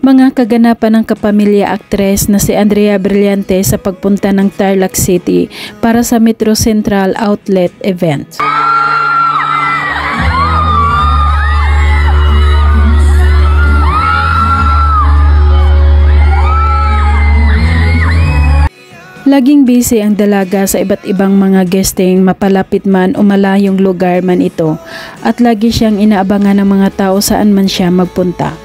Mga kaganapan ng kapamilya aktres na si Andrea Brillantes sa pagpunta ng Tarlac City para sa Metro Central Outlet event. Laging busy ang dalaga sa iba't ibang mga guesting, mapalapit man o malayong lugar man ito, at lagi siyang inaabangan ng mga tao saan man siya magpunta.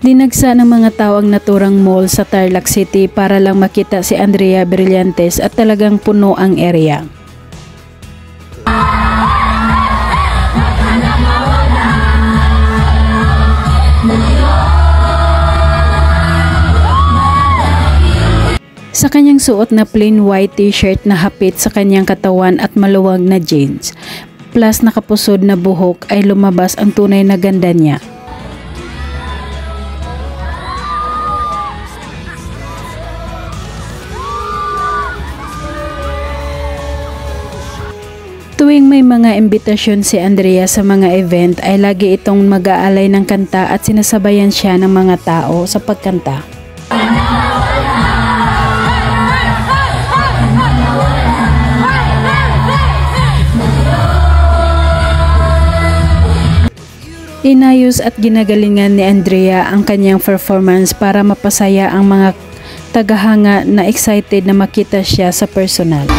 Dinagsa ng mga tao ang naturang mall sa Tarlac City para lang makita si Andrea Brillantes at talagang puno ang area. Sa kanyang suot na plain white t-shirt na hapit sa kanyang katawan at maluwag na jeans, plus nakapusod na buhok ay lumabas ang tunay na ganda niya. Tuwing may mga imbitasyon si Andrea sa mga event ay lagi itong mag-aalay ng kanta at sinasabayan siya ng mga tao sa pagkanta. Inayos at ginagalingan ni Andrea ang kanyang performance para mapasaya ang mga tagahanga na excited na makita siya sa personal.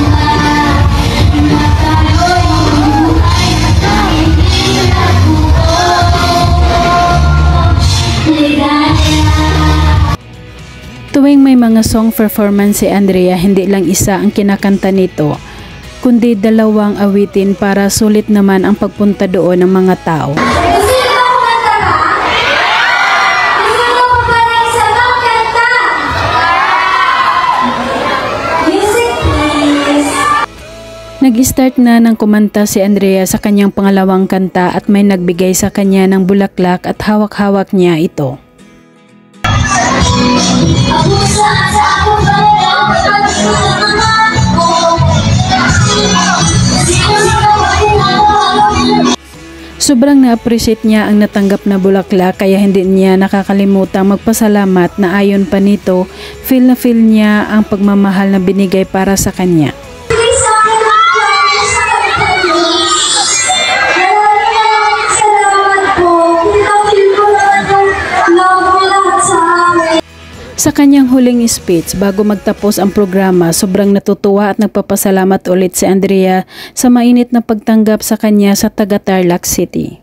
Tuwing may mga song performance si Andrea, hindi lang isa ang kinakanta nito, kundi dalawang awitin para sulit naman ang pagpunta doon ng mga tao. Nag-start na ng kumanta si Andrea sa kanyang pangalawang kanta at may nagbigay sa kanya ng bulaklak at hawak-hawak niya ito. Sobrang na-appreciate niya ang natanggap na bulaklak kaya hindi niya nakakalimutang magpasalamat na ayon pa nito, feel na feel niya ang pagmamahal na binigay para sa kanya. Sa kanyang huling speech bago magtapos ang programa, sobrang natutuwa at nagpapasalamat ulit si Andrea sa mainit na pagtanggap sa kanya sa taga Tarlac City.